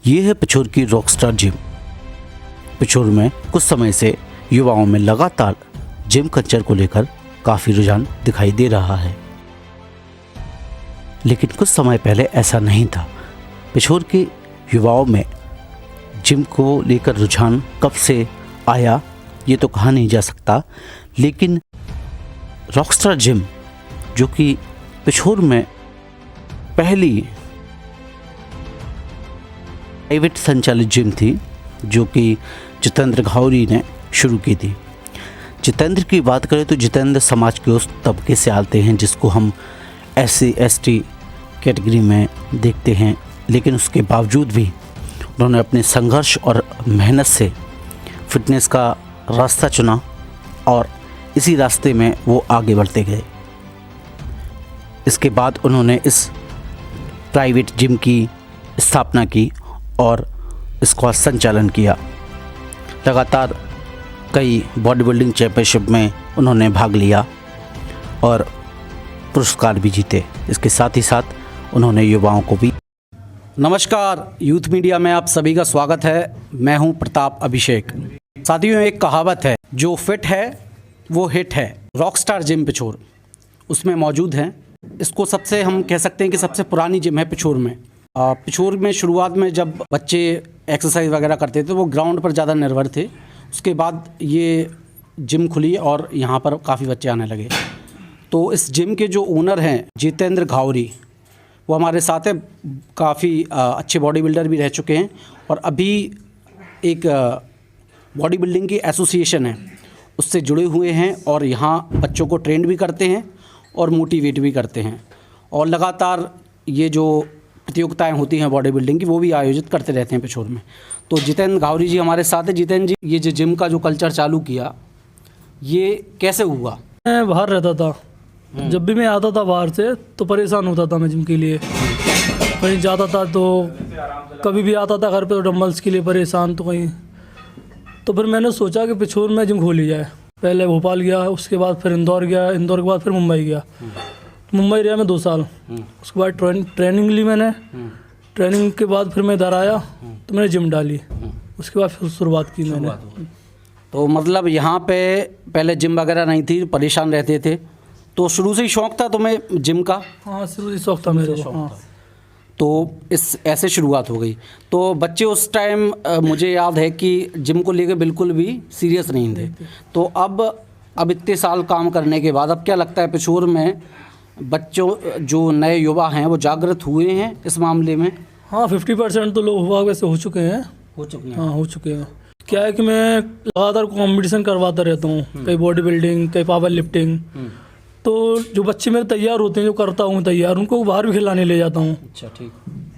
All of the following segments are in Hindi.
ये है पिछोर की रॉकस्टार जिम। पिछोर में कुछ समय से युवाओं में लगातार जिम कल्चर को लेकर काफ़ी रुझान दिखाई दे रहा है, लेकिन कुछ समय पहले ऐसा नहीं था। पिछोर के युवाओं में जिम को लेकर रुझान कब से आया ये तो कहा नहीं जा सकता, लेकिन रॉकस्टार जिम जो कि पिछोर में पहली प्राइवेट संचालित जिम थी, जो कि जितेंद्र घावरी ने शुरू की थी। जितेंद्र की बात करें तो जितेंद्र समाज के उस तबके से आते हैं जिसको हम SC ST कैटेगरी में देखते हैं, लेकिन उसके बावजूद भी उन्होंने अपने संघर्ष और मेहनत से फिटनेस का रास्ता चुना और इसी रास्ते में वो आगे बढ़ते गए। इसके बाद उन्होंने इस प्राइवेट जिम की स्थापना की और इसका संचालन किया। लगातार कई बॉडी बिल्डिंग चैंपियनशिप में उन्होंने भाग लिया और पुरस्कार भी जीते। इसके साथ ही साथ उन्होंने युवाओं को भी। नमस्कार, यूथ मीडिया में आप सभी का स्वागत है। मैं हूं प्रताप अभिषेक। साथियों, एक कहावत है, जो फिट है वो हिट है। रॉकस्टार जिम पिछोर उसमें मौजूद हैं। इसको सबसे हम कह सकते हैं कि सबसे पुरानी जिम है पिछोर में। पिछोर में शुरुआत में जब बच्चे एक्सरसाइज वगैरह करते थे तो वो ग्राउंड पर ज़्यादा निर्भर थे। उसके बाद ये जिम खुली और यहाँ पर काफ़ी बच्चे आने लगे। तो इस जिम के जो ओनर हैं जितेंद्र घावरी, वो हमारे साथ है। काफ़ी अच्छे बॉडी बिल्डर भी रह चुके हैं और अभी एक बॉडी बिल्डिंग की एसोसिएशन है उससे जुड़े हुए हैं और यहाँ बच्चों को ट्रेंड भी करते हैं और मोटिवेट भी करते हैं। और लगातार ये जो प्रतियोगिताएं होती हैं बॉडी बिल्डिंग की वो भी आयोजित करते रहते हैं पिछोर में। तो जितेंद्र घावरी जी हमारे साथ है। जितेंद्र जी, ये जो जिम का जो कल्चर चालू किया ये कैसे हुआ? मैं बाहर रहता था। जब भी मैं आता था बाहर से तो परेशान होता था मैं जिम के लिए। कहीं जाता था तो कभी भी आता था घर पे तो डंबल्स के लिए परेशान, तो कहीं तो फिर मैंने सोचा कि पिछोर में जिम खोली जाए। पहले भोपाल गया, उसके बाद फिर इंदौर गया, इंदौर के बाद फिर मुंबई गया। मुंबई रहा मैं 2 साल। उसके बाद ट्रेनिंग ली मैंने। ट्रेनिंग के बाद फिर मैं इधर आया तो मैंने जिम डाली। उसके बाद फिर शुरुआत की मैंने। तो मतलब यहाँ पे पहले जिम वगैरह नहीं थी, परेशान रहते थे, तो शुरू से ही शौक था तुम्हें जिम का? हाँ, शुरू से शौक था मेरे को। हाँ। तो इस ऐसे शुरुआत हो गई। तो बच्चे उस टाइम मुझे याद है कि जिम को लेकर बिल्कुल भी सीरियस नहीं थे। तो अब इतने साल काम करने के बाद अब क्या लगता है पिछोर में बच्चों जो नए युवा हैं वो जागृत हुए हैं इस मामले में? हाँ, 50% तो लोग हुआ वैसे हो चुके हैं। हाँ, हो चुके हैं। क्या है कि मैं लगातार कंपटीशन करवाता रहता हूँ, कई बॉडी बिल्डिंग, कई पावर लिफ्टिंग। तो जो बच्चे मेरे तैयार होते हैं, जो करता हूँ तैयार, उनको बाहर भी खिलाने ले जाता हूँ। अच्छा, ठीक।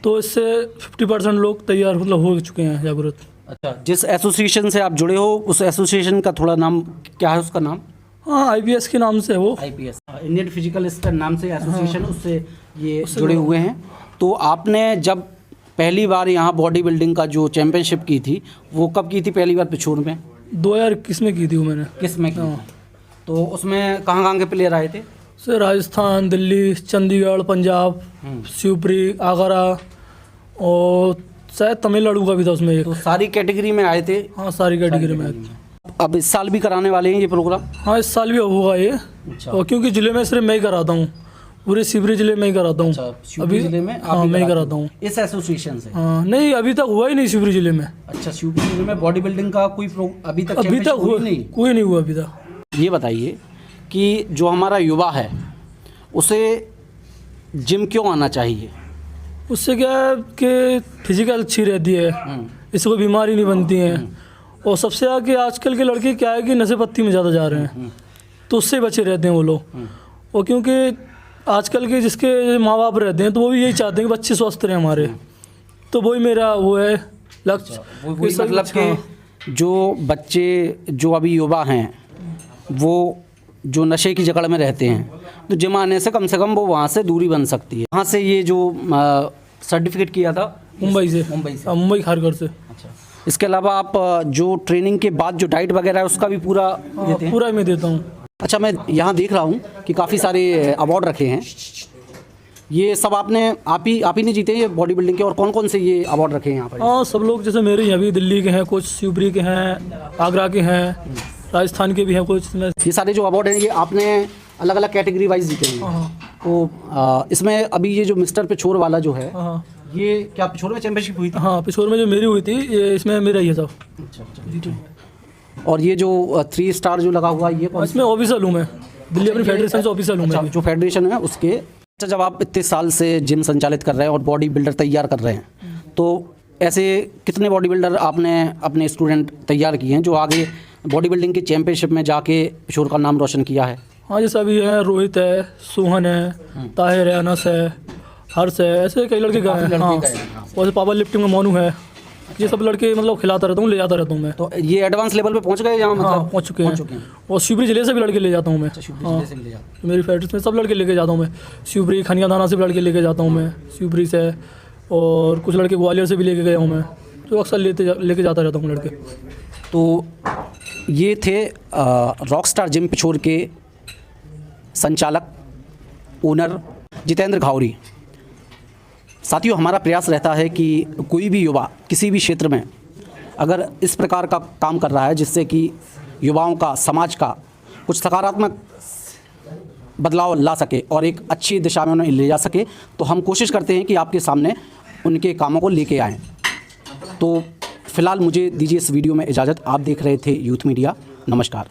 तो इससे 50% लोग तैयार मतलब हो चुके हैं जागरूक। अच्छा, जिस एसोसिएशन से आप जुड़े हो उस एसोसिएशन का थोड़ा नाम क्या है? उसका नाम? हाँ, IPS के नाम से है वो। IPS, इंडियन फिजिकल स्टैंड नाम से एसोसिएशन। हाँ, उससे ये जुड़े हुए हैं। तो आपने जब पहली बार यहाँ बॉडी बिल्डिंग का जो चैंपियनशिप की थी वो कब की थी पहली बार पिछोर में? 2021 में की थी वो मैंने। किस में की? तो उसमें कहाँ के प्लेयर आए थे? सर, राजस्थान, दिल्ली, चंडीगढ़, पंजाब, शिवपुरी, आगरा और शायद तमिलनाडु का भी था उसमें एक। तो सारी कैटेगरी में आए थे? हाँ, सारी कैटेगरी में आए थे। अब इस साल भी कराने वाले हैं ये प्रोग्राम? हाँ, इस साल भी होगा ये। अच्छा। और क्योंकि ज़िले में सिर्फ मैं ही कराता हूँ, पूरे शिवपुरी ज़िले में ही कराता हूँ। अच्छा, अभी जिले में? हाँ, मैं ही कराता हूँ इस एसोसिएशन से? हाँ, नहीं, अभी तक हुआ ही नहीं शिवपुरी ज़िले में। अच्छा, शिवपुरी जिले में बॉडी बिल्डिंग का कोई अभी तक हुआ नहीं? कोई नहीं हुआ अभी तक। ये बताइए कि जो हमारा युवा है उसे जिम क्यों आना चाहिए? उससे क्या है कि फिजिकल अच्छी रहती है, इससे कोई बीमारी नहीं बनती है। और सबसे ज़्यादा कि आजकल के लड़के क्या है कि नशे पत्ती में ज़्यादा जा रहे हैं, तो उससे बचे रहते हैं वो लोग। और क्योंकि आजकल के जिसके माँ बाप रहते हैं तो वो भी यही चाहते हैं कि बच्चे स्वस्थ रहें हमारे। तो वही मेरा वो है लक्ष्य। मतलब कि जो बच्चे जो अभी युवा हैं वो जो नशे की जकड़ में रहते हैं, तो जिम आने से कम वो वहाँ से दूरी बन सकती है। वहाँ से ये जो सर्टिफिकेट किया था मुंबई से। मुंबई खारघर से। अच्छा, इसके अलावा आप जो ट्रेनिंग के बाद जो डाइट वगैरह है उसका भी पूरा देते हैं? पूरा मैं देता हूँ। अच्छा, मैं यहाँ देख रहा हूँ कि काफ़ी सारे अवार्ड रखे हैं। ये सब आप ही ने जीते ये बॉडी बिल्डिंग के, और कौन कौन से ये अवार्ड रखे हैं यहाँ पर? हाँ, सब लोग जैसे मेरे यहाँ भी दिल्ली के हैं कुछ, शिवपुरी के हैं, आगरा के हैं, राजस्थान के भी हैं कुछ। ये सारे जो अवार्ड हैं ये आपने अलग अलग कैटेगरी वाइज जीते हैं। हाँ तो इसमें अभी ये जो मिस्टर पिछोर वाला जो है, हाँ ये क्या पिछोर में चैंपियनशिप हुई थी? हाँ, पिछोर में जो मेरी हुई थी ये इसमें मेरा ही है सब। अच्छा। और ये जो 3 स्टार जो लगा हुआ है ये कौन सा? इसमें ऑफिसर हूँ मैं, दिल्ली अपनी फेडरेशन से ऑफिसर हूँ अच्छा, मैं। जो फेडरेशन है उसके। अच्छा, जब आप इतने साल से जिम संचालित कर रहे हैं और बॉडी बिल्डर तैयार कर रहे हैं, तो ऐसे कितने बॉडी बिल्डर आपने अपने स्टूडेंट तैयार किए हैं जो आगे बॉडी बिल्डिंग की चैंपियनशिप में जाके पिछोर का नाम रोशन किया है? हाँ, जैसे अभी है रोहित है, सोहन है, ताहिर है, अनस है, हर्ष है, ऐसे कई लड़के गए हैं। हाँ, और पावर लिफ्टिंग में मोनू है, ये सब लड़के मतलब खिलाता रहता हूँ, ले जाता रहता हूँ मैं। तो ये एडवांस लेवल पे पहुंच गए यहाँ? हाँ, मतलब पहुँच चुके हैं। और शिवपुरी जिले से भी लड़के ले जाता हूँ मैं। हाँ, तो मेरी फेडरेशन में सब लड़के लेके जाता हूँ मैं। शिवपुरी खनिया दाना से भी लड़के लेके जाता हूँ मैं, शिवपुरी से, और कुछ लड़के ग्वालियर से भी लेके गया हूँ मैं, तो अक्सर लेके जाता रहता हूँ लड़के। तो ये थे रॉकस्टार जिम पिछोर के संचालक ओनर जितेंद्र घावरी। साथियों, हमारा प्रयास रहता है कि कोई भी युवा किसी भी क्षेत्र में अगर इस प्रकार का काम कर रहा है जिससे कि युवाओं का, समाज का कुछ सकारात्मक बदलाव ला सके और एक अच्छी दिशा में उन्हें ले जा सके, तो हम कोशिश करते हैं कि आपके सामने उनके कामों को लेके आएँ। तो फिलहाल मुझे दीजिए इस वीडियो में इजाज़त। आप देख रहे थे यूथ मीडिया। नमस्कार।